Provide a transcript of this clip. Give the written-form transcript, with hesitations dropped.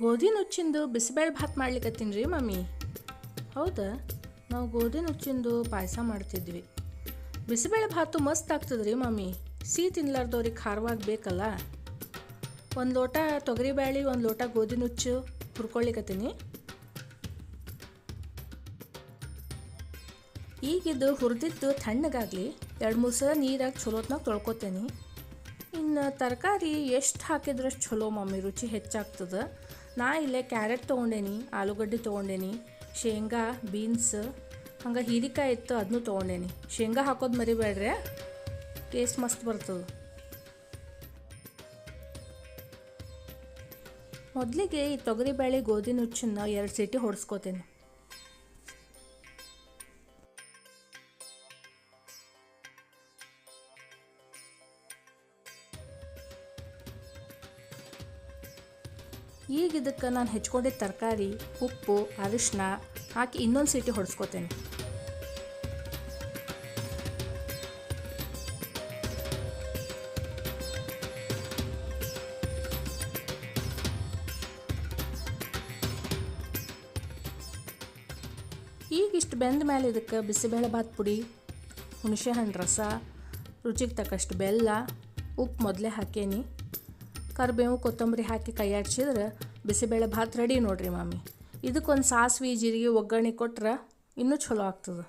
ಗೋಧಿ ನುಚ್ಚಿಂದು ಬಿಸಿಬೇಳೆ ಭಾತ್ ಮಾಡ್ಲಿಕ್ಕತ್ತೀನಿ ರೀ ಮಮ್ಮಿ. ಹೌದಾ, ನಾವು ಗೋಧಿ ನುಚ್ಚಿಂದು ಪಾಯಸ ಮಾಡ್ತಿದ್ವಿ. ಬಿಸಿಬೇಳೆ ಭಾತು ಮಸ್ತ್ ಆಗ್ತದೆ ರೀ ಮಮ್ಮಿ. ಸಿಹಿ ತಿನ್ಲಾರ್ದವ್ರಿಗೆ ಖಾರವಾಗಿ ಬೇಕಲ್ಲ. ಒಂದು ಲೋಟ ತೊಗರಿಬೇಳೆ, ಒಂದು ಲೋಟ ಗೋಧಿ ನುಚ್ಚು ಹುರ್ಕೊಳ್ಳಿಕ್ಕತ್ತೀನಿ. ಈಗಿದ್ದು ಹುರಿದಿದ್ದು ತಣ್ಣಗಾಗಲಿ 2-3 ಸಲ ನೀರಾಗಿ ಚಲೋತ್ನಾಗ ತೊಳ್ಕೊತೇನೆ. ಇನ್ನು ತರಕಾರಿ ಎಷ್ಟು ಹಾಕಿದ್ರಷ್ಟು ಚಲೋ ಮಮ್ಮಿ, ರುಚಿ ಹೆಚ್ಚಾಗ್ತದೆ. ನಾ ಇಲ್ಲೇ ಕ್ಯಾರೆಟ್ ತೊಗೊಂಡೇನಿ, ಆಲೂಗಡ್ಡೆ ತೊಗೊಂಡೇನಿ, ಶೇಂಗಾ, ಬೀನ್ಸ್, ಹಂಗೆ ಹೀರಿಕಾಯಿ ಇತ್ತು ಅದನ್ನೂ ತೊಗೊಂಡೇನಿ. ಶೇಂಗಾ ಹಾಕೋದು ಮರಿಬೇಡ್ರಿ, ಟೇಸ್ಟ್ ಮಸ್ತ್ ಬರ್ತದೆ. ಮೊದಲಿಗೆ ಈ ತೊಗರಿಬೇಳೆ ಗೋಧಿ ನುಚ್ಚನ್ನು 2 ಸೀಟಿ ಹೊಡೆಸ್ಕೋತೇನೆ. ಈಗ ಇದಕ್ಕೆ ನಾನು ಹೆಚ್ಕೊಂಡಿದ್ದ ತರಕಾರಿ, ಉಪ್ಪು, ಅರಿಶಿನ ಹಾಕಿ ಇನ್ನೊಂದು ಸೀಟಿ ಹೊಡೆಸ್ಕೋತೇನೆ. ಈಗ ಇಷ್ಟು ಬೆಂದ ಮೇಲೆ ಇದಕ್ಕೆ ಬಿಸಿಬೇಳೆ ಭಾತ್ ಪುಡಿ, ಹುಣಸೆಹಣ್ಣು ರಸ, ರುಚಿಗೆ ತಕ್ಕಷ್ಟು ಬೆಲ್ಲ, ಉಪ್ಪು ಮೊದಲೇ ಹಾಕೇನಿ, ಕರಿಬೇವು ಕೊತ್ತಂಬರಿ ಹಾಕಿ ಕೈಯಾಡ್ಸಿದ್ರೆ ಬಿಸಿಬೇಳೆ ಭಾತ್ ರೆಡಿ ನೋಡ್ರಿ ಮಮ್ಮಿ. ಇದಕ್ಕೊಂದು ಸಾಸ್ವೆ ಜೀರಿಗೆ ಒಗ್ಗರಣೆ ಕೊಟ್ರೆ ಇನ್ನೂ ಚಲೋ ಆಗ್ತದೆ.